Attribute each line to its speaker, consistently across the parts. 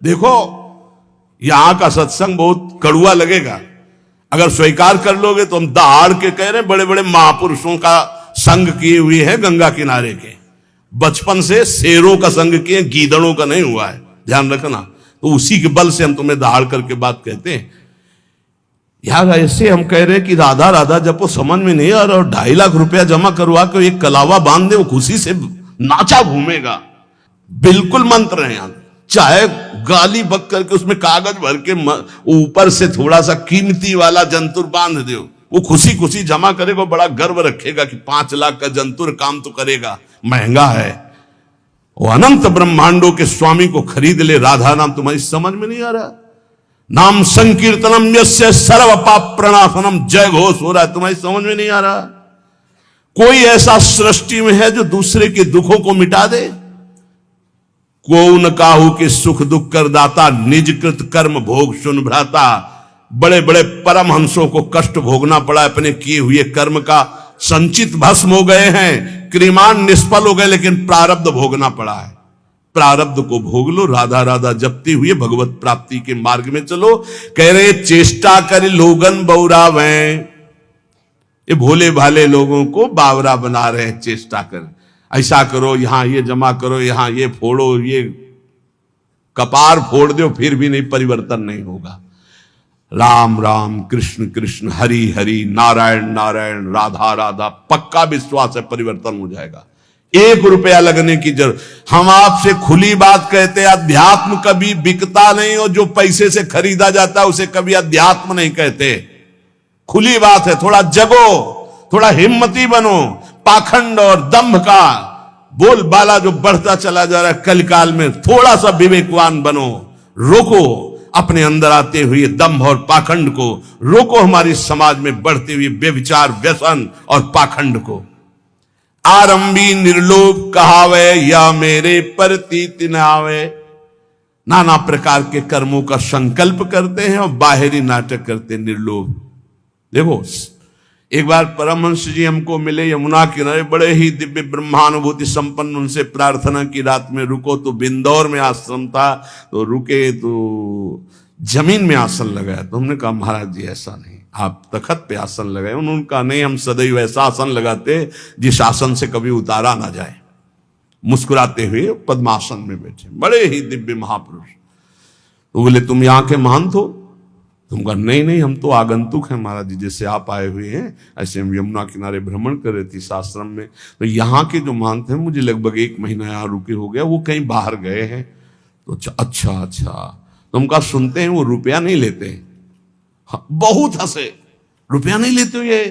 Speaker 1: देखो, यहां का सत्संग बहुत कड़ुआ लगेगा, अगर स्वीकार कर लोगे तो हम दहाड़ के कह रहे हैं, बड़े बड़े महापुरुषों का संग किए हुए हैं गंगा किनारे के, बचपन से शेरों का संग किए, गीदड़ों का नहीं हुआ है, ध्यान रखना। तो उसी के बल से हम तुम्हें दहाड़ करके बात कहते हैं। यार ऐसे हम कह रहे हैं कि राधा राधा जब वो समझ में नहीं आ रहा, और 2.5 लाख रुपया जमा करवा के एक कलावा बांध दे, वो खुशी से नाचा घूमेगा। बिल्कुल मंत्र है यहाँ, चाहे गाली बक करके उसमें कागज भर के ऊपर से थोड़ा सा कीमती वाला जंतुर बांध दो, वो खुशी खुशी जमा करेगा, बड़ा गर्व रखेगा कि 5 लाख का जंतुर काम तो करेगा, महंगा है। वो अनंत ब्रह्मांडों के स्वामी को खरीद ले, राधा नाम तुम्हारी समझ में नहीं आ रहा। नाम संकीर्तनम यस्य सर्व पाप प्रणाशनम, जय घोष हो रहा है, तुम्हारी समझ में नहीं आ रहा। कोई ऐसा सृष्टि में है जो दूसरे के दुखों को मिटा दे? को न काहू के सुख दुख कर दाता, निज कृत कर्म भोग सुन भ्राता। बड़े बड़े परमहंसों को कष्ट भोगना पड़ा, अपने किए हुए कर्म का संचित भस्म हो गए हैं, क्रिमान निष्फल हो गए, लेकिन प्रारब्ध भोगना पड़ा है। प्रारब्ध को भोग लो, राधा राधा जपते हुए भगवत प्राप्ति के मार्ग में चलो। कह रहे चेष्टा कर लोगन बौरावे, ये भोले भाले लोगों को बावरा बना रहे हैं। चेष्टा कर, ऐसा करो, यहां ये जमा करो, यहां ये फोड़ो, ये कपार फोड़ दो, फिर भी नहीं, परिवर्तन नहीं होगा। राम राम कृष्ण कृष्ण हरि हरि नारायण नारायण राधा राधा, पक्का विश्वास है परिवर्तन हो जाएगा। 1 रुपया लगने की जरूरत। हम आपसे खुली बात कहते हैं, अध्यात्म कभी बिकता नहीं, और जो पैसे से खरीदा जाता है उसे कभी अध्यात्म नहीं कहते। खुली बात है, थोड़ा जगो, थोड़ा हिम्मती बनो। पाखंड और दंभ का बोलबाला जो बढ़ता चला जा रहा है कलकाल में, थोड़ा सा विवेकवान बनो, रोको अपने अंदर आते हुए दंभ और पाखंड को, रोको हमारी समाज में बढ़ते हुए व्यभिचार व्यसन और पाखंड को। आरंभी निर्लोभ कहावे, या मेरे प्रतीत न आवे। नाना प्रकार के कर्मों का संकल्प करते हैं और बाहरी नाटक करते हैं, निर्लोभ। देखो, एक बार परमहंस जी हमको मिले यमुना किनारे, बड़े ही दिव्य ब्रह्मानुभूति संपन्न। उनसे प्रार्थना की, रात में रुको, तो बिंदौर में आश्रम था, तो रुके तो जमीन में आसन लगाया। तो हमने कहा महाराज जी ऐसा नहीं, आप तखत पे आसन लगाए। उन्होंने कहा नहीं, हम सदैव ऐसा आसन लगाते जिस आसन से कभी उतारा ना जाए। मुस्कुराते हुए पद्मासन में बैठे, बड़े ही दिव्य महापुरुष। तो बोले तुम यहाँ के महंत हो? तुम कहा नहीं नहीं, हम तो आगंतुक हैं महाराज जी, जैसे आप आए हुए हैं ऐसे हम यमुना किनारे भ्रमण कर रहे थे इस आश्रम में। तो यहाँ के जो महंत हैं, मुझे लगभग 1 महीना यहाँ रुके हो गया, वो कहीं बाहर गए हैं। तो अच्छा, तुम कहा सुनते हैं वो रुपया नहीं लेते? हाँ, बहुत हंसे, रुपया नहीं लेते हो ये?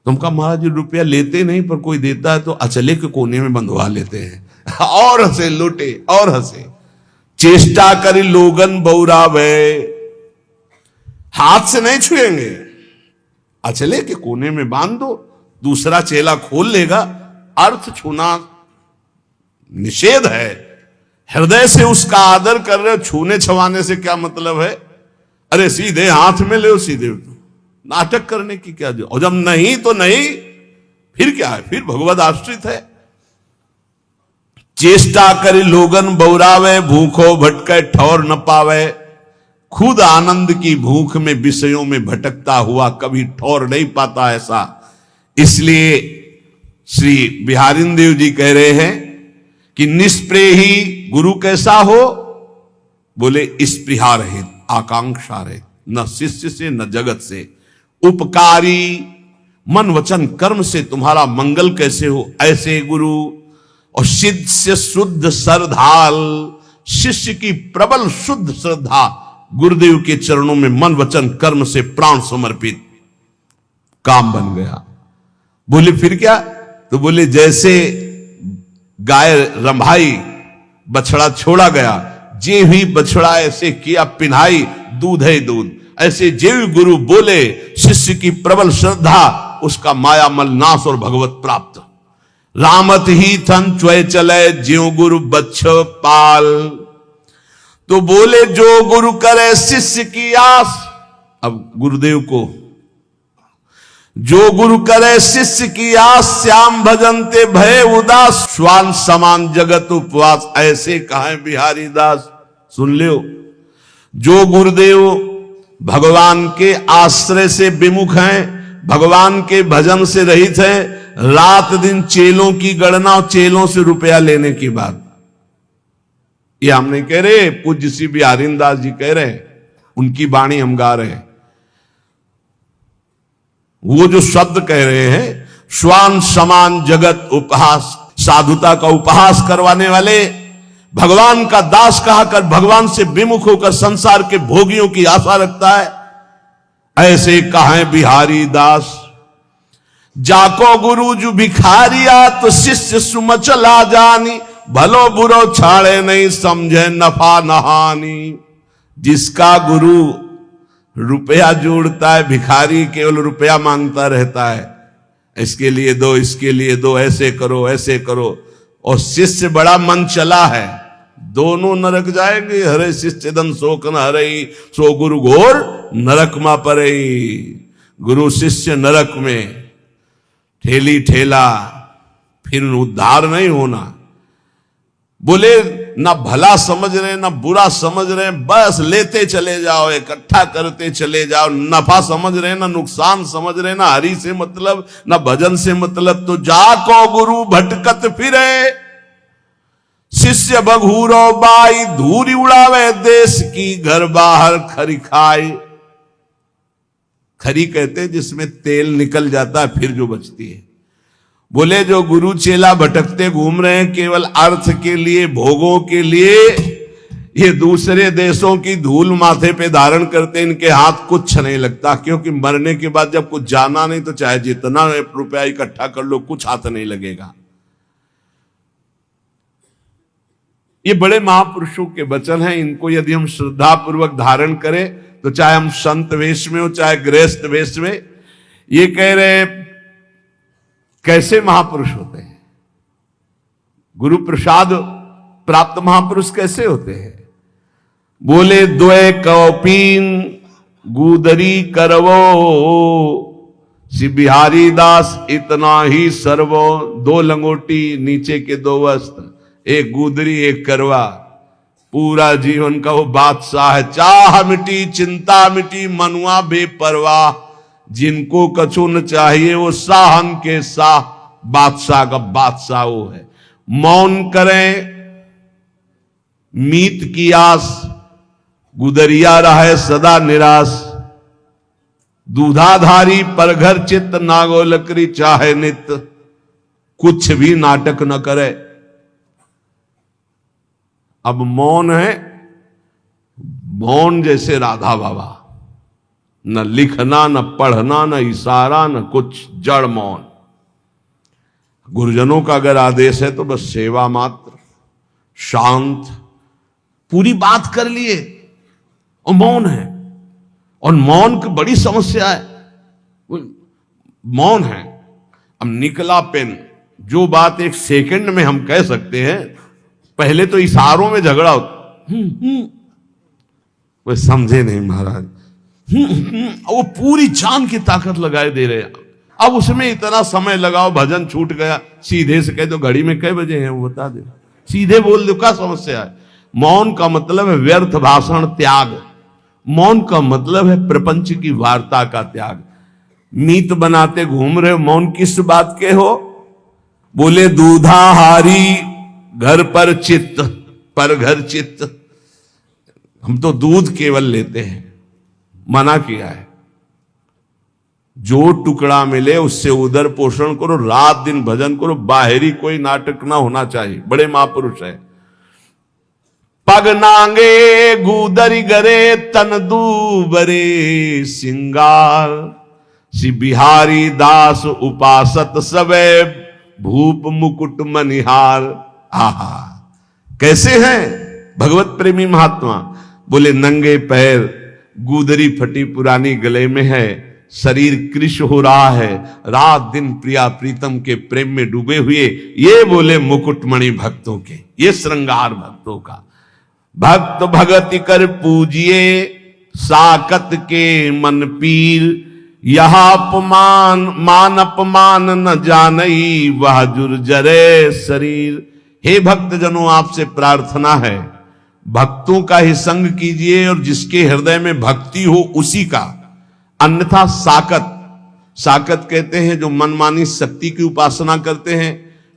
Speaker 1: तुम कहा महाराज जी रुपया लेते नहीं, पर कोई देता है तो अचले के कोने में बंधवा लेते हैं। और हंसे, लुटे और हंसे। चेष्टा करी लोगन बौरावे, हाथ से नहीं छुएंगे, अचले के कोने में बांध दो, दूसरा चेला खोल लेगा। अर्थ छूना निषेध है, हृदय से उसका आदर कर रहे हो, छूने छवाने से क्या मतलब है? अरे सीधे हाथ में ले, सीधे नाटक करने की क्या जरूरत? और जब नहीं तो नहीं, फिर क्या है? फिर भगवत आश्रित है। चेष्टा करी लोगन बौरावे, भूखो भटके ठौर न पावे। खुद आनंद की भूख में विषयों में भटकता हुआ कभी ठौर नहीं पाता ऐसा। इसलिए श्री बिहारिन देव जी कह रहे हैं कि निष्प्रेही गुरु कैसा हो? बोले स्पृहा रहित, आकांक्षा रहित, न शिष्य से न जगत से। उपकारी मन वचन कर्म से तुम्हारा मंगल कैसे हो? ऐसे गुरु। और शिष्य शुद्ध श्रद्धाल, शिष्य की प्रबल शुद्ध श्रद्धा, गुरुदेव के चरणों में मन वचन कर्म से प्राण समर्पित, काम बन गया। बोले फिर क्या? तो बोले जैसे गाय रंभाई, बछड़ा छोड़ा गया, जे ही बछड़ा ऐसे किया पिन्हाई, दूध है दूध। ऐसे जेव गुरु बोले, शिष्य की प्रबल श्रद्धा, उसका मायामल नाश और भगवत प्राप्त। रामत ही थन च्वय चले, ज्यों गुरु बच्छ पाल। तो बोले जो गुरु करे शिष्य की आस। अब गुरुदेव को जो गुरु करे शिष्य की आस, श्याम भजनते भय उदास, श्वान समान जगत उपवास, ऐसे कहा बिहारी दास। सुन लियो, जो गुरुदेव भगवान के आश्रय से विमुख हैं, भगवान के भजन से रहित हैं, रात दिन चेलों की गणना और चेलों से रुपया लेने की बात, ये हम नहीं कह रहे, पूज्य श्री बिहारी दास जी कह रहे हैं, उनकी वाणी हम गा रहे हैं। वो जो शब्द कह रहे हैं, श्वान समान जगत उपहास, साधुता का उपहास करवाने वाले, भगवान का दास कहा कर भगवान से विमुख होकर संसार के भोगियों की आशा रखता है, ऐसे कहा बिहारी दास। जाको गुरु जो भिखारिया, तो शिष्य सुमचला जानी, भलो बुरो छाड़े नहीं समझे नफा नहानी। जिसका गुरु रुपया जोड़ता है, भिखारी केवल रुपया मांगता रहता है, इसके लिए दो, इसके लिए दो, ऐसे करो ऐसे करो, और शिष्य बड़ा मन चला है, दोनों नरक जाएंगे। हरे शिष्य दन शोक न हरई, सो गुरु घोर नरक मा परई। गुरु शिष्य नरक में ठेली ठेला, फिर उद्धार नहीं होना। बोले ना भला समझ रहे ना बुरा समझ रहे, बस लेते चले जाओ, इकट्ठा करते चले जाओ, नफा समझ रहे ना नुकसान समझ रहे, ना हरि से मतलब ना भजन से मतलब, तो जाको गुरु भटकत फिरे, शिष्य बघूरो बाई, धूरी उड़ावे देश की, घर बाहर खरी खाई। खरी कहते हैं जिसमें तेल निकल जाता है फिर जो बचती है। बोले जो गुरु चेला भटकते घूम रहे हैं केवल अर्थ के लिए, भोगों के लिए, ये दूसरे देशों की धूल माथे पे धारण करते, इनके हाथ कुछ नहीं लगता, क्योंकि मरने के बाद जब कुछ जाना नहीं तो चाहे जितना रुपया इकट्ठा कर लो, कुछ हाथ नहीं लगेगा। ये बड़े महापुरुषों के वचन हैं, इनको यदि हम श्रद्धा पूर्वक धारण करें, तो चाहे हम संत वेश में हो चाहे गृहस्थ वेश में। ये कह रहे कैसे महापुरुष होते हैं, गुरु प्रसाद प्राप्त महापुरुष कैसे होते हैं। बोले द्वय कौपीन गुदरी करवो, श्री बिहारी दास इतना ही सर्वो। दो लंगोटी, नीचे के दो वस्त्र, एक गुदरी एक करवा, पूरा जीवन का वो बादशाह है। चाह मिटी चिंता मिटी, मनुआ बेपरवाह, जिनको कछु न चाहिए वो साहन के साह, बादशाह का बादशाह वो है। मौन करें मीत की आस, गुदरिया रहे सदा निराश। दूधाधारी पर घर चित्त, नागो लकड़ी चाहे नित, कुछ भी नाटक न करे। अब मौन है, मौन जैसे राधा बाबा, न लिखना न पढ़ना न इशारा न कुछ, जड़ मौन। गुरुजनों का अगर आदेश है तो बस सेवा मात्र, शांत, पूरी बात कर लिए और मौन है। और मौन की बड़ी समस्या है, मौन है। अब निकला पेन, जो बात एक सेकंड में हम कह सकते हैं, पहले तो इशारों में झगड़ा होता। वो समझे नहीं महाराज, वो पूरी जान की ताकत लगाए दे रहे हैं। अब उसमें इतना समय लगाओ, भजन छूट गया, सीधे से कह दो घड़ी में कई बजे हैं वो बता दे, सीधे बोल दो, क्या समस्या है। मौन का मतलब है व्यर्थ भाषण त्याग, मौन का मतलब है प्रपंच की वार्ता का त्याग। मीत बनाते घूम रहे हो, मौन किस बात के हो। बोले दूधाहारी घर पर चित्त, पर घर चित्त, हम तो दूध केवल लेते हैं, मना किया है। जो टुकड़ा मिले उससे उदर पोषण करो, रात दिन भजन करो, बाहरी कोई नाटक ना होना चाहिए। बड़े महापुरुष है। पग नांगे गुदरी गरे, तन दूबरे सिंगार, श्री बिहारी दास उपासत सबे, भूप मुकुट मनिहार। आहा, कैसे हैं भगवत प्रेमी महात्मा। बोले नंगे पैर, गुदरी फटी पुरानी गले में है, शरीर कृश हो रहा है, रात दिन प्रिया प्रीतम के प्रेम में डूबे हुए। ये बोले मुकुटमणि भक्तों के, ये श्रृंगार भक्तों का। भक्त भगति कर पूजिए, साकत के मन पीर, यह अपमान मान अपमान न जानई वह जुर्जरे शरीर। हे भक्तजनों, आपसे प्रार्थना है, भक्तों का ही संग कीजिए और जिसके हृदय में भक्ति हो उसी का। अन्यथा साकत, साकत कहते हैं जो मनमानी शक्ति की उपासना करते हैं,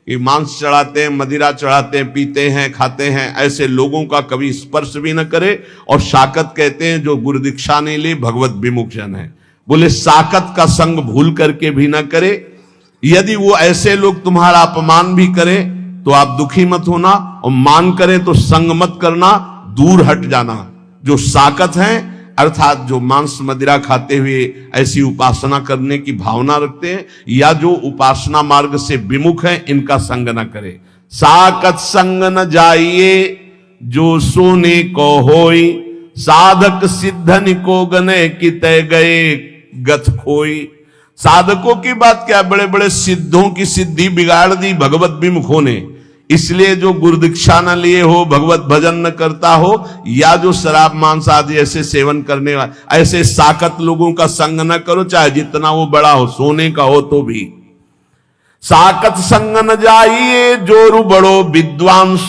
Speaker 1: कि मांस चढ़ाते हैं, मदिरा चढ़ाते हैं, पीते हैं, खाते हैं, ऐसे लोगों का कभी स्पर्श भी न करे। और साकत कहते हैं जो गुरु दीक्षा नहीं ले, भगवत विमुख जन है। बोले साकत का संग भूल करके भी न करे। यदि वो ऐसे लोग तुम्हारा अपमान भी करें तो आप दुखी मत होना, और मान करें तो संग मत करना, दूर हट जाना। जो साकत हैं अर्थात जो मांस मदिरा खाते हुए ऐसी उपासना करने की भावना रखते हैं, या जो उपासना मार्ग से विमुख हैं, इनका संग न करे। साकत संग न जाइए जो सोने को होई, साधक सिद्धन को गने की तय गए गथ खोई। साधकों की बात क्या, बड़े बड़े सिद्धों की सिद्धि बिगाड़ दी भगवत विमुखों ने। इसलिए जो गुरु दीक्षा न लिए हो, भगवत भजन न करता हो, या जो शराब मांस आदि ऐसे सेवन करने वाले, ऐसे साकत लोगों का संग न करो, चाहे जितना वो बड़ा हो, सोने का हो तो भी। साकत संग न जाइए जोरु बड़ो विद्वांस,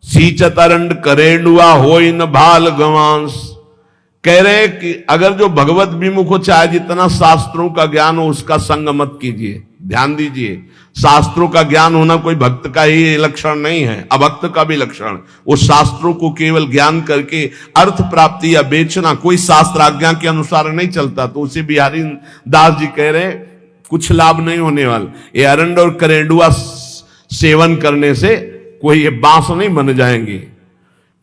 Speaker 1: सींचत अरंड करेंडुआ होई न भाल गवांस। कह रहे कि अगर जो भगवत विमुख हो, चाहे जितना शास्त्रों का ज्ञान हो, उसका संग मत कीजिए। ध्यान दीजिए, शास्त्रों का ज्ञान होना कोई भक्त का ही लक्षण नहीं है, अभक्त का भी लक्षण। वो शास्त्रों को केवल ज्ञान करके अर्थ प्राप्ति या बेचना कोई शास्त्र आज्ञा के अनुसार नहीं चलता। तो उसे बिहारी दास जी कह रहे कुछ लाभ नहीं होने वाला। ये अरंड और करेंडुआ सेवन करने से कोई ये बांस नहीं बन जाएंगे।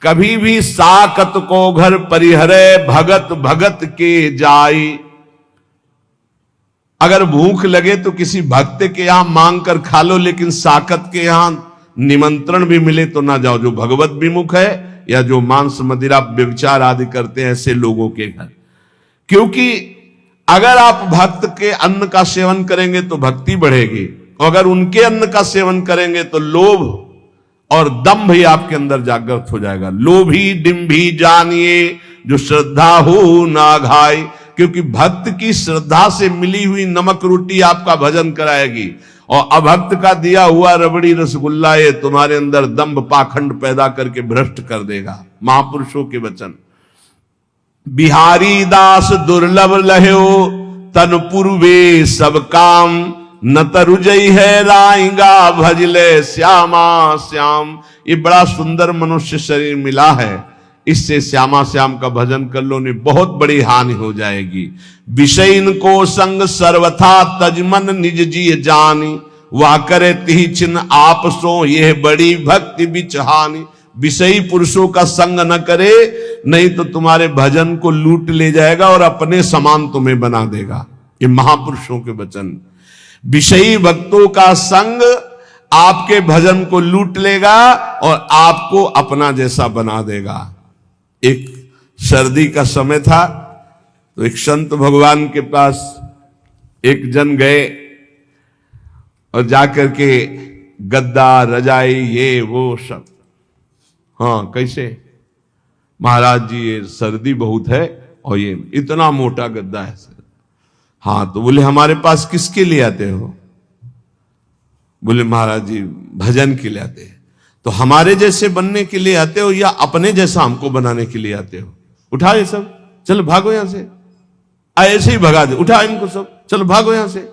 Speaker 1: कभी भी साकत को घर परिहरे भगत भगत के जाई। अगर भूख लगे तो किसी भक्त के यहां मांग कर खा लो, लेकिन साकत के यहां निमंत्रण भी मिले तो ना जाओ, जो भगवत विमुख है या जो मांस मदिरा व्यभिचार आदि करते हैं ऐसे लोगों के घर। क्योंकि अगर आप भक्त के अन्न का सेवन करेंगे तो भक्ति बढ़ेगी, और अगर उनके अन्न का सेवन करेंगे तो लोभ और दंभ ही आपके अंदर जागृत हो जाएगा। लोभी डिंभी जानिए जो श्रद्धा हो ना घाय। क्योंकि भक्त की श्रद्धा से मिली हुई नमक रोटी आपका भजन कराएगी, और अभक्त का दिया हुआ रबड़ी रसगुल्ला ये तुम्हारे अंदर दंभ पाखंड पैदा करके भ्रष्ट कर देगा। महापुरुषों के वचन। बिहारी दास दुर्लभ लह्यो तन पूर्वे सब काम, न तरुजई है राइंगा भजले श्यामा श्याम। ये बड़ा सुंदर मनुष्य शरीर मिला है, इससे श्यामा श्याम का भजन कर लो, नहीं बहुत बड़ी हानि हो जाएगी। विषयन को संग सर्वथा तजमन निज जी जानी, वह करे तिहि चिन्ह आप सो यह बड़ी भक्ति बिचहानी। विषयी पुरुषों का संग न करे, नहीं तो तुम्हारे भजन को लूट ले जाएगा और अपने समान तुम्हें बना देगा। ये महापुरुषों के वचन। विषयी भक्तों का संग आपके भजन को लूट लेगा और आपको अपना जैसा बना देगा। एक सर्दी का समय था, तो एक संत भगवान के पास एक जन गए और जाकर के गद्दा रजाई ये वो सब, हाँ कैसे महाराज जी ये सर्दी बहुत है और ये इतना मोटा गद्दा है सर। हाँ तो बोले हमारे पास किसके लिए आते हो? बोले महाराज जी भजन के लिए आते हैं। तो हमारे जैसे बनने के लिए आते हो या अपने जैसा हमको बनाने के लिए आते हो? उठा ये सब, चलो भागो यहां से। ऐसे ही भगा दे, उठा इनको सब, चलो भागो यहां से।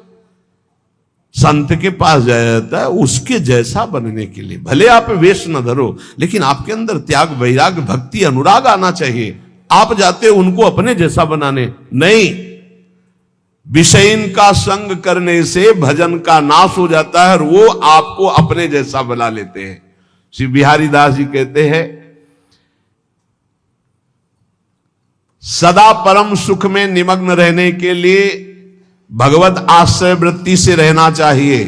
Speaker 1: संत के पास जाया जाता है उसके जैसा बनने के लिए। भले आप वेश न धरो, लेकिन आपके अंदर त्याग वैराग भक्ति अनुराग आना चाहिए। आप जाते हो उनको अपने जैसा बनाने, नहीं। विषयन का संग करने से भजन का नाश हो जाता है और वो आपको अपने जैसा बना लेते हैं। श्री बिहारी दास जी कहते हैं, सदा परम सुख में निमग्न रहने के लिए भगवत आश्रय वृत्ति से रहना चाहिए।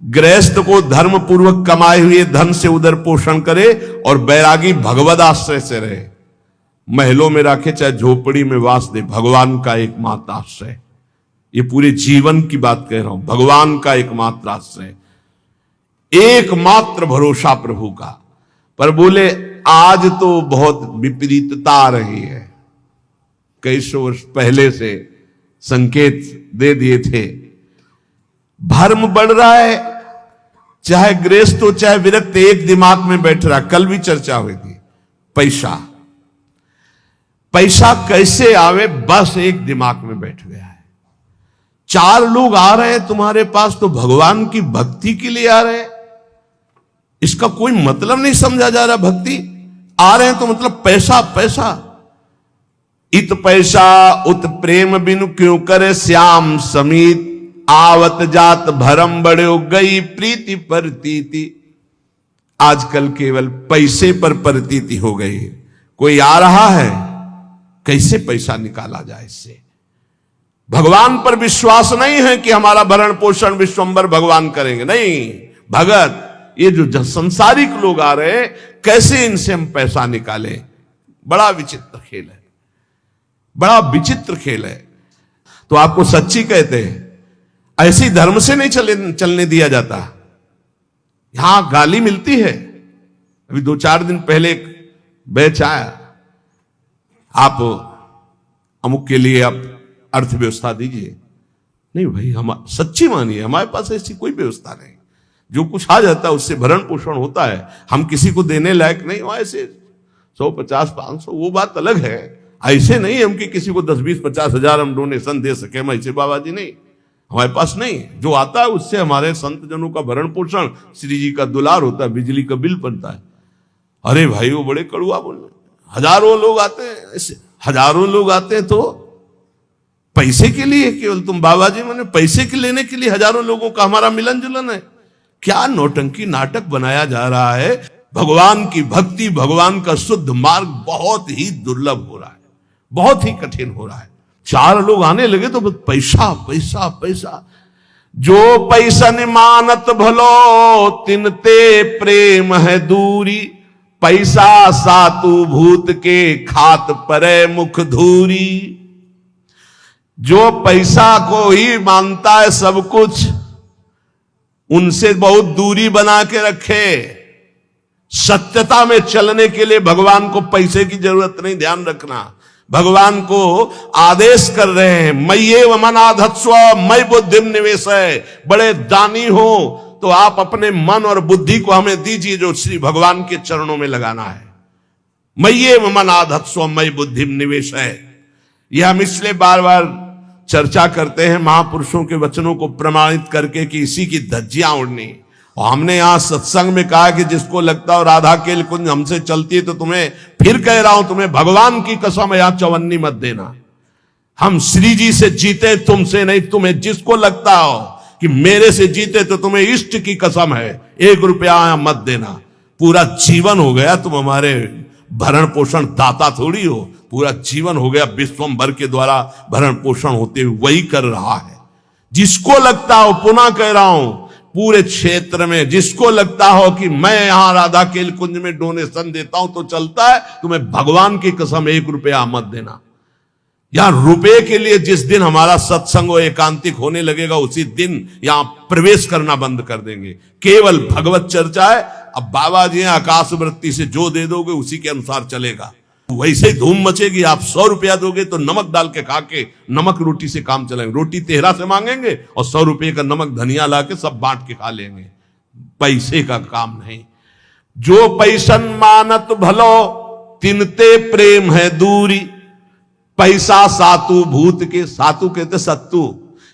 Speaker 1: गृहस्थ को धर्म पूर्वक कमाए हुए धन से उदर पोषण करे और बैरागी भगवत आश्रय से रहे। महलों में रखे चाहे झोपड़ी में वास दे, भगवान का एकमात्र आश्रय। ये पूरे जीवन की बात कह रहा हूं, भगवान का एकमात्र आश्रय, एकमात्र भरोसा प्रभु का। पर बोले आज तो बहुत विपरीतता आ रही है। कई सौ वर्ष पहले से संकेत दे दिए थे। भर्म बढ़ रहा है, चाहे गृहस्थ हो चाहे विरक्त, एक दिमाग में बैठ रहा। कल भी चर्चा हुई थी, पैसा पैसा कैसे आवे, बस एक दिमाग में बैठ गया है। 4 लोग आ रहे हैं तुम्हारे पास तो भगवान की भक्ति के लिए आ रहे हैं, इसका कोई मतलब नहीं समझा जा रहा। भक्ति आ रहे हैं तो मतलब पैसा पैसा। इत पैसा उत प्रेम बिनु क्यों करे श्याम समीत, आवत जात भरम बड़े गई प्रीति प्रतीति। आजकल केवल पैसे पर प्रतीति हो गई है। कोई आ रहा है, कैसे पैसा निकाला जाए इससे। भगवान पर विश्वास नहीं है कि हमारा भरण पोषण विश्वंभर भगवान करेंगे, नहीं। भगत ये जो संसारिक लोग आ रहे हैं, कैसे इनसे हम पैसा निकालें। बड़ा विचित्र खेल है, बड़ा विचित्र खेल है। तो आपको सच्ची कहते हैं, ऐसी धर्म से नहीं चलने दिया जाता। यहां गाली मिलती है। अभी 2-4 दिन पहले एक बैच आया, आप अमुक के लिए आप अर्थव्यवस्था दीजिए। नहीं भाई, हम सच्ची मानिए, हमारे पास ऐसी कोई व्यवस्था नहीं। जो कुछ आ जाता है उससे भरण पोषण होता है, हम किसी को देने लायक नहीं। वहां ऐसे 100, 50, 500 वो बात अलग है। ऐसे नहीं हम कि किसी को 10, 20, 50 हजार हम डोनेशन दे सके, हम ऐसे बाबा जी नहीं, हमारे पास नहीं। जो आता है उससे हमारे संत जनों का भरण पोषण, श्री जी का दुलार होता है, बिजली का बिल बनता है। अरे भाई वो बड़े कड़ुआ बोल रहे, हजारों लोग आते हैं, ऐसे हजारों लोग आते हैं तो पैसे के लिए केवल। तुम बाबा जी मैंने पैसे के लेने के लिए हजारों लोगों का हमारा मिलन जुलन है। क्या नौटंकी नाटक बनाया जा रहा है। भगवान की भक्ति, भगवान का शुद्ध मार्ग बहुत ही दुर्लभ हो रहा है, बहुत ही कठिन हो रहा है। 4 लोग आने लगे तो बस पैसा पैसा पैसा। जो पैसन मानत भलो तिनते प्रेम है दूरी, पैसा सातु भूत के खात परे मुख धूरी। जो पैसा को ही मानता है सब कुछ, उनसे बहुत दूरी बना के रखे। सत्यता में चलने के लिए भगवान को पैसे की जरूरत नहीं, ध्यान रखना। भगवान को आदेश कर रहे हैं, मय्येव मनाधत्स्व मयि बुद्धिम निवेशय। बड़े दानी हो तो आप अपने मन और बुद्धि को हमें दीजिए, जो श्री भगवान के चरणों में लगाना है। मय्येव मनाधत्स्व मयि बुद्धिम निवेशय। यह हम इसलिए बार बार चर्चा करते हैं महापुरुषों के वचनों को प्रमाणित करके कि इसी की धज्जियां उड़नी। और हमने यहां सत्संग में कहा कि जिसको लगता हो राधा केल कुंज हमसे चलती है, तो तुम्हें फिर कह रहा हूं, तुम्हें भगवान की कसम है, यहां चवन्नी मत देना। हम श्री जी से जीते, तुमसे नहीं। तुम्हें जिसको लगता हो कि मेरे से जीते तो तुम्हें इष्ट की कसम है, 1 रुपया मत देना। पूरा जीवन हो गया तुम हमारे भरण पोषण दाता थोड़ी हो, पूरा जीवन हो गया विश्वंभर के द्वारा भरण पोषण होते हुए वही कर रहा है। जिसको लगता हो, पुनः कह रहा हूं, पूरे क्षेत्र में जिसको लगता हो कि मैं यहां राधा केल कुंज में डोनेशन देता हूं तो चलता है, तुम्हें भगवान की कसम 1 रुपया मत देना। यहां रुपए के लिए जिस दिन हमारा सत्संग एकांतिक होने लगेगा, उसी दिन यहां प्रवेश करना बंद कर देंगे। केवल भगवत चर्चा है। अब बाबा जी आकाश वृत्ति से जो दे दोगे उसी के अनुसार चलेगा। वैसे ही धूम मचेगी। आप 100 रुपया दोगे तो नमक डाल के खा के नमक रोटी से काम चलाएंगे। रोटी तेहरा से मांगेंगे और 100 रुपये का नमक धनिया ला के सब बांट के खा लेंगे। पैसे का काम नहीं। जो पैसन मानत भलो तिनते प्रेम है दूरी, पैसा सातु भूत के। सातु कहते सत्तू,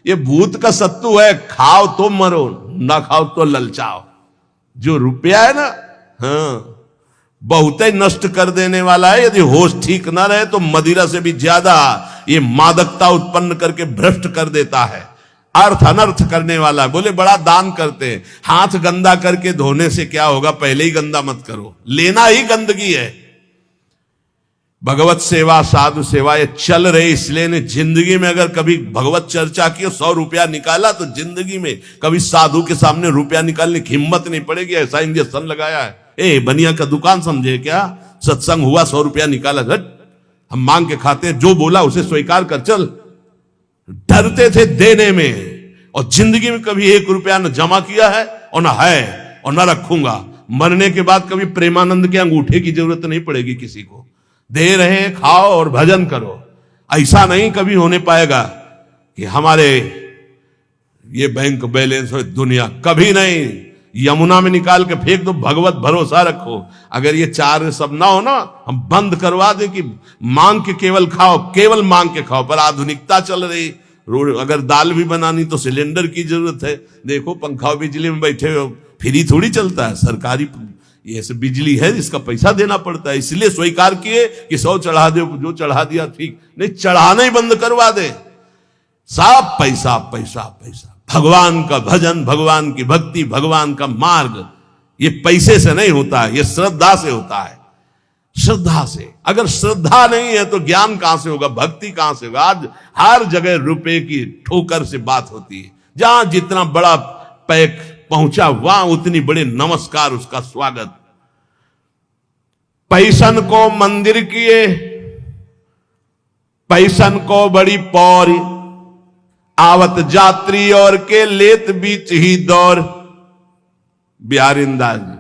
Speaker 1: ये भूत का सत्तू है। खाओ तो मरो, ना खाओ तो ललचाओ। जो रुपया है ना, हाँ, बहुत ही नष्ट कर देने वाला है। यदि होश ठीक ना रहे तो मदिरा से भी ज्यादा ये मादकता उत्पन्न करके भ्रष्ट कर देता है। अर्थ अनर्थ करने वाला। बोले बड़ा दान करते हैं, हाथ गंदा करके धोने से क्या होगा, पहले ही गंदा मत करो। लेना ही गंदगी है। भगवत सेवा, साधु सेवा ये चल रही, इसलिए ने जिंदगी में अगर कभी भगवत चर्चा की, 100 रुपया निकाला तो जिंदगी में कभी साधु के सामने रुपया निकालने की हिम्मत नहीं पड़ेगी। ऐसा इंजेक्शन लगाया है। बनिया का दुकान समझे क्या? सत्संग हुआ, 100 रुपया निकाला, हम मांग के खाते हैं, जो बोला उसे स्वीकार कर चल। डरते थे देने में, और जिंदगी में कभी 1 रुपया न जमा किया है और न है और न रखूंगा। मरने के बाद कभी प्रेमानंद के अंगूठे की जरूरत नहीं पड़ेगी किसी को। दे रहे हैं, खाओ और भजन करो। ऐसा नहीं कभी होने पाएगा। कि हमारे ये बैंक बैलेंस हो, दुनिया कभी नहीं। यमुना में निकाल के फेंक दो, भगवत भरोसा रखो। अगर ये चार सब ना हो ना, हम बंद करवा दे कि मांग के केवल खाओ, केवल मांग के खाओ। पर आधुनिकता चल रही, अगर दाल भी बनानी तो सिलेंडर की जरूरत है। देखो पंखा बिजली में बैठे हो, फ्री थोड़ी चलता है, सरकारी ये सब बिजली है, इसका पैसा देना पड़ता है। इसलिए स्वीकार किए कि 100 चढ़ा दे, जो चढ़ा दिया ठीक नहीं, चढ़ाना ही बंद करवा दे। सब पैसा पैसा पैसा। भगवान का भजन, भगवान की भक्ति, भगवान का मार्ग ये पैसे से नहीं होता है, ये श्रद्धा से होता है। श्रद्धा से, अगर श्रद्धा नहीं है तो ज्ञान कहां से होगा, भक्ति कहां से होगा। आज हर जगह रुपए की ठोकर से बात होती है। जहां जितना बड़ा पैक पहुंचा वहां उतनी बड़े नमस्कार, उसका स्वागत। पैसन को मंदिर किए, पैसन को बड़ी पौरी, आवत यात्री और के लेत बीच ही दौर। बिहारिंदास जी,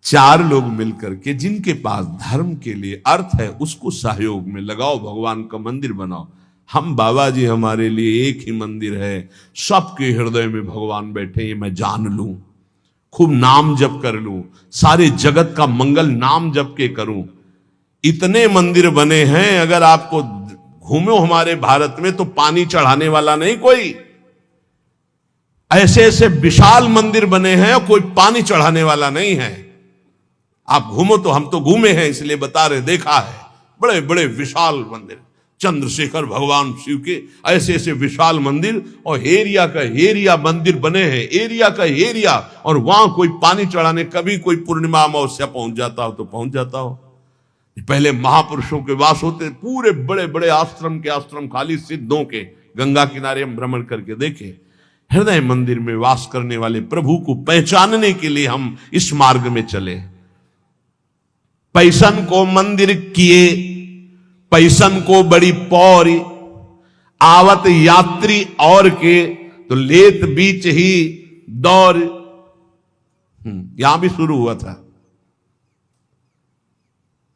Speaker 1: चार लोग मिलकर के जिनके पास धर्म के लिए अर्थ है उसको सहयोग में लगाओ, भगवान का मंदिर बनाओ। हम बाबा जी हमारे लिए एक ही मंदिर है, सबके हृदय में भगवान बैठे, ये मैं जान लूं, खूब नाम जप कर लूं, सारे जगत का मंगल नाम जप के करूं। इतने मंदिर बने हैं, अगर आपको घूमो हमारे भारत में तो पानी चढ़ाने वाला नहीं कोई। ऐसे ऐसे विशाल मंदिर बने हैं, कोई पानी चढ़ाने वाला नहीं है। आप घूमो तो, हम तो घूमे हैं इसलिए बता रहे, देखा है बड़े बड़े विशाल मंदिर, चंद्रशेखर भगवान शिव के ऐसे ऐसे विशाल मंदिर, और एरिया का एरिया मंदिर बने हैं, एरिया का एरिया। और वहां कोई पानी चढ़ाने, कभी कोई पूर्णिमा अमावस्या पहुंच जाता हो तो पहुंच जाता हो। पहले महापुरुषों के वास होते, पूरे बड़े बड़े आश्रम के आश्रम खाली सिद्धों के, गंगा किनारे हम भ्रमण करके देखे। हृदय मंदिर में वास करने वाले प्रभु को पहचानने के लिए हम इस मार्ग में चले। पैसन को मंदिर किए, पैसन को बड़ी पौरी, आवत यात्री और के तो लेत बीच ही दौर। यहां भी शुरू हुआ था,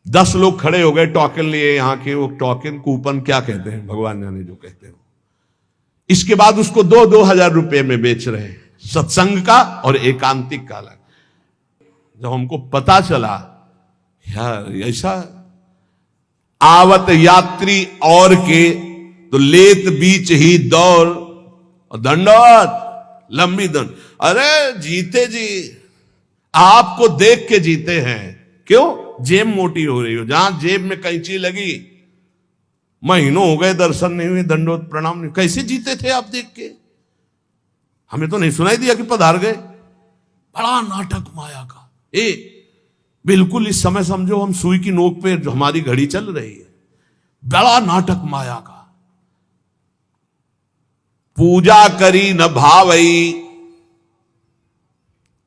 Speaker 1: 10 लोग खड़े हो गए, टोकन लिए यहाँ के, वो टोकन कूपन क्या कहते हैं भगवान जाने जो कहते हैं। इसके बाद उसको 2-2 हजार रुपए में बेच रहे हैं, सत्संग का और एकांतिक का अलग। जब हमको पता चला यार ऐसा, आवत यात्री और के तो लेत बीच ही दौड़, और दंडवत लंबी दंड। अरे जीते जी, आपको देख के जीते हैं। क्यों? जेब मोटी हो रही हो। जहां जेब में कैंची लगी, महीनों हो गए दर्शन नहीं हुए, दंडोत प्रणाम नहीं, कैसे जीते थे आप देख के? हमें तो नहीं सुनाई दिया कि पधार गए। बड़ा नाटक माया का। बिल्कुल इस समय समझो हम सुई की नोक पे जो हमारी घड़ी चल रही है, बड़ा नाटक माया का। पूजा करी न भावई,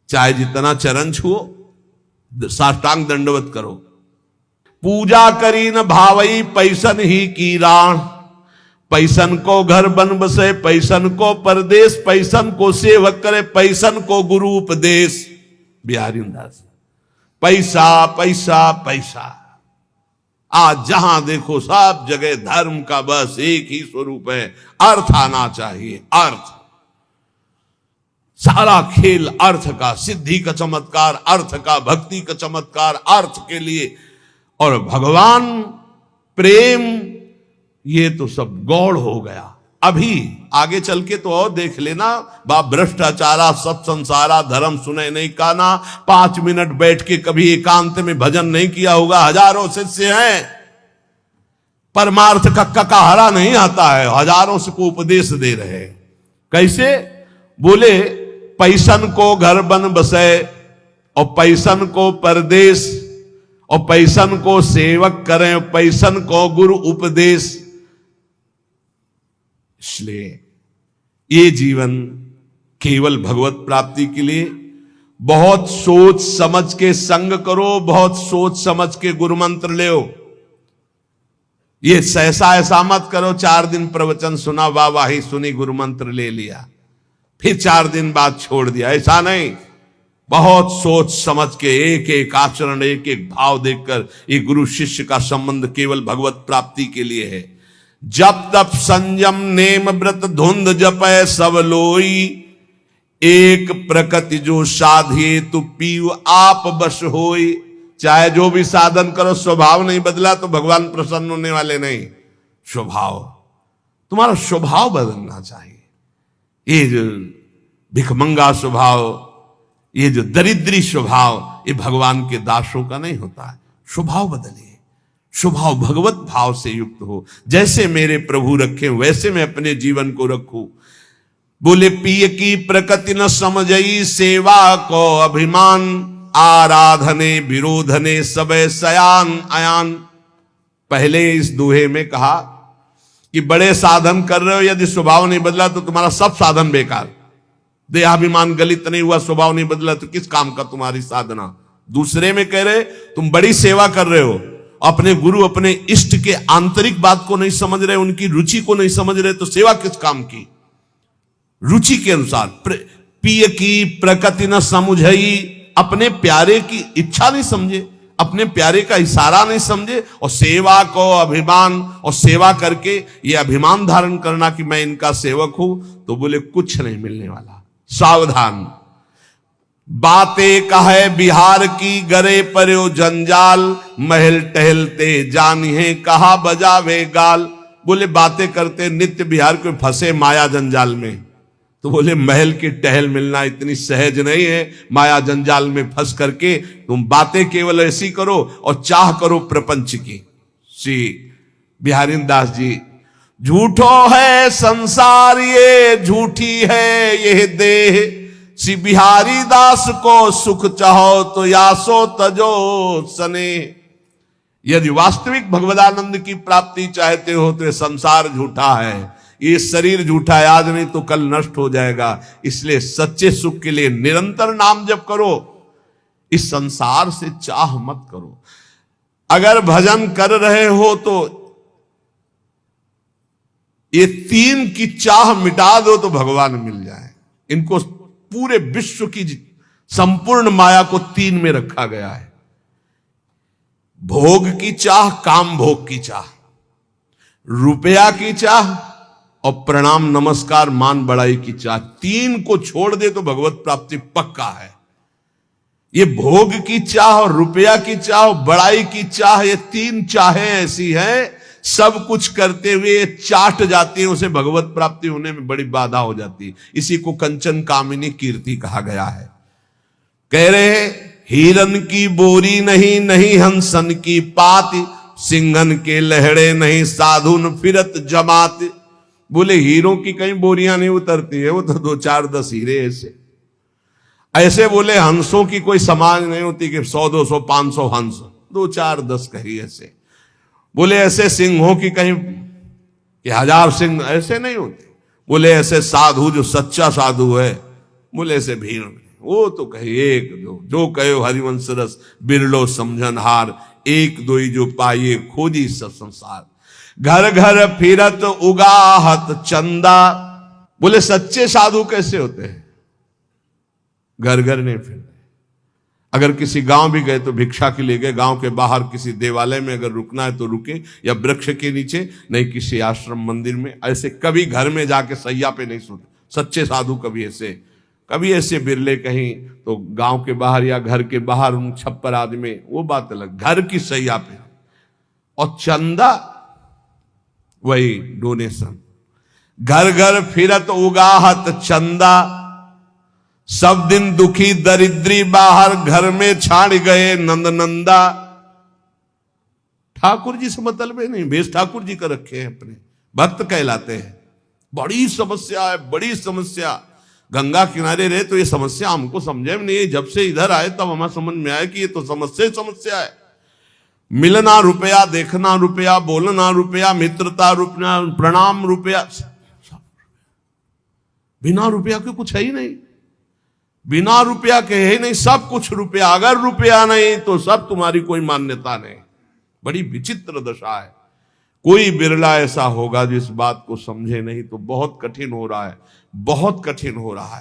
Speaker 1: चाहे जितना चरण छुओ, साष्टांग दंडवत करो। पूजा करी न भावई, पैसन ही की राण। पैसन को घर बन बसे, पैसन को परदेश, पैसन को सेवक करे, पैसन को गुरु उपदेश। बिहारिंदास, पैसा पैसा पैसा। आज जहां देखो सब जगह धर्म का बस एक ही स्वरूप है, अर्थ आना चाहिए। अर्थ, सारा खेल अर्थ का, सिद्धि का चमत्कार अर्थ का, भक्ति का चमत्कार अर्थ के लिए। और भगवान प्रेम, ये तो सब गौड़ हो गया। अभी आगे चल के तो और देख लेना, बाप भ्रष्टाचारा सब संसारा, धर्म सुने नहीं काना। 5 मिनट बैठ के कभी एकांत में भजन नहीं किया होगा। हजारों शिष्य हैं, परमार्थ का ककाहरा नहीं आता है, हजारों से को उपदेश दे रहे हैं। कैसे? बोले पैसन को घर बन बसे, और पैसन को परदेश, और पैसन को सेवक करें, पैसन को गुरु उपदेश। इसलिए ये जीवन केवल भगवत प्राप्ति के लिए बहुत सोच समझ के संग करो, बहुत सोच समझ के गुरु मंत्र ले। ये सहसा ऐसा मत करो, 4 दिन प्रवचन सुना, वाही सुनी, गुरु मंत्र ले लिया, फिर 4 दिन बाद छोड़ दिया। ऐसा नहीं, बहुत सोच समझ के एक एक आचरण, एक एक भाव देखकर। ये गुरु शिष्य का संबंध केवल भगवत प्राप्ति के लिए है। जप तप संयम नेम व्रत धुंध जपय सब लोई, एक प्रकृति जो साधिए तु पीव आप बस होई। चाहे जो भी साधन करो, स्वभाव नहीं बदला तो भगवान प्रसन्न होने वाले नहीं। स्वभाव, तुम्हारा स्वभाव बदलना चाहिए। ये जो भिखमंगा स्वभाव, ये जो दरिद्री स्वभाव, ये भगवान के दासों का नहीं होता है। स्वभाव बदलिए, स्वभाव भगवत भाव से युक्त हो। जैसे मेरे प्रभु रखे वैसे मैं अपने जीवन को रखूं। बोले पिय की प्रकृति न समझई, सेवा को अभिमान, आराधने विरोधने सबे सयान अयान। पहले इस दोहे में कहा कि बड़े साधन कर रहे हो, यदि स्वभाव नहीं बदला तो तुम्हारा सब साधन बेकार। देहाभिमान गलित नहीं हुआ, स्वभाव नहीं बदला तो किस काम का तुम्हारी साधना। दूसरे में कह रहे तुम बड़ी सेवा कर रहे हो, अपने गुरु अपने इष्ट के आंतरिक बात को नहीं समझ रहे, उनकी रुचि को नहीं समझ रहे, तो सेवा किस काम की। रुचि के अनुसार पिय की प्रकृति न समझई, अपने प्यारे की इच्छा नहीं समझे, अपने प्यारे का इशारा नहीं समझे, और सेवा को अभिमान, और सेवा करके ये अभिमान धारण करना कि मैं इनका सेवक हूं, तो बोले कुछ नहीं मिलने वाला। सावधान, बातें कहे बिहार की गरे पर्यो जंजाल, महल टहलते जानिए कहा बजावे गाल। बोले बातें करते नित्य बिहार को फंसे माया जंजाल में, तो बोले महल की टहल मिलना इतनी सहज नहीं है। माया जंजाल में फंस करके तुम बातें केवल ऐसी करो और चाह करो प्रपंच की। श्री बिहारी दास जी, झूठो है संसार ये झूठी है ये देह, श्री बिहारी दास को सुख चाहो तो यासो तजो सने। यदि वास्तविक भगवदानंद की प्राप्ति चाहते हो तो ये संसार झूठा है, ये शरीर झूठा है, आज नहीं तो कल नष्ट हो जाएगा। इसलिए सच्चे सुख के लिए निरंतर नाम जप करो, इस संसार से चाह मत करो। अगर भजन कर रहे हो तो ये तीन की चाह मिटा दो तो भगवान मिल जाए। इनको पूरे विश्व की संपूर्ण माया को तीन में रखा गया है। भोग की चाह, काम भोग की चाह, रुपया की चाह और प्रणाम नमस्कार मान बड़ाई की चाह। तीन को छोड़ दे तो भगवत प्राप्ति पक्का है। ये भोग की चाह और रुपया की चाह और बड़ाई की चाह, ये तीन चाहें ऐसी हैं, सब कुछ करते हुए चाट जाती है, उसे भगवत प्राप्ति होने में बड़ी बाधा हो जाती है। इसी को कंचन कामिनी कीर्ति कहा गया है। कह रहे हिरन की बोरी नहीं, नहीं हंसन की पाती, सिंहन के लहड़े नहीं, साधुन फिरत जमात। बोले हीरों की कहीं बोरियां नहीं उतरती है, वो तो 2 4 10 हीरे ऐसे बोले हंसों की कोई समाज नहीं होती कि 100 200 500 हंस, 2 4 10 कहीं ऐसे। बोले ऐसे सिंहों की कहीं कि 1000 सिंह, ऐसे नहीं होते। बोले ऐसे साधु जो सच्चा साधु है, बोले ऐसे भीड़ में, वो तो कहे एक दो, जो कहे हरिवंश रस बिरलो समझन हार, एक दो ही जो पाइए खोजी सब संसार। घर घर फिरत उगाहत चंदा। बोले सच्चे साधु कैसे होते हैं? घर घर नहीं फिर, अगर किसी गांव भी गए तो भिक्षा के लिए गए, गांव के बाहर किसी देवालय में अगर रुकना है तो रुके, या वृक्ष के नीचे, नहीं किसी आश्रम मंदिर में। ऐसे कभी घर में जाके सैया पे नहीं सोते सच्चे साधु। कभी ऐसे बिरले कहीं तो गांव के बाहर या घर के बाहर छप्पर आदि में, वो बात अलग। घर की सैया पे। और चंदा वही डोनेशन। घर घर फिरत उगाहत चंदा, सब दिन दुखी दरिद्री बाहर, घर में छाड़ गए नंद नंदा। ठाकुर जी से मतलब नहीं, भेष ठाकुर जी का रखे हैं, अपने भक्त कहलाते हैं। बड़ी समस्या है, बड़ी समस्या। गंगा किनारे रहे तो ये समस्या हमको समझे में नहीं। जब से इधर आए तब हमें समझ में आया कि ये तो समस्या है। मिलना रुपया, देखना रुपया, बोलना रुपया, मित्रता रुपया, प्रणाम रुपया। बिना रुपया के कुछ है ही नहीं, बिना रुपया के है ही नहीं, सब कुछ रुपया। अगर रुपया नहीं तो सब तुम्हारी कोई मान्यता नहीं। बड़ी विचित्र दशा है। कोई बिरला ऐसा होगा जो इस बात को समझे नहीं, तो बहुत कठिन हो रहा है, बहुत कठिन हो रहा है।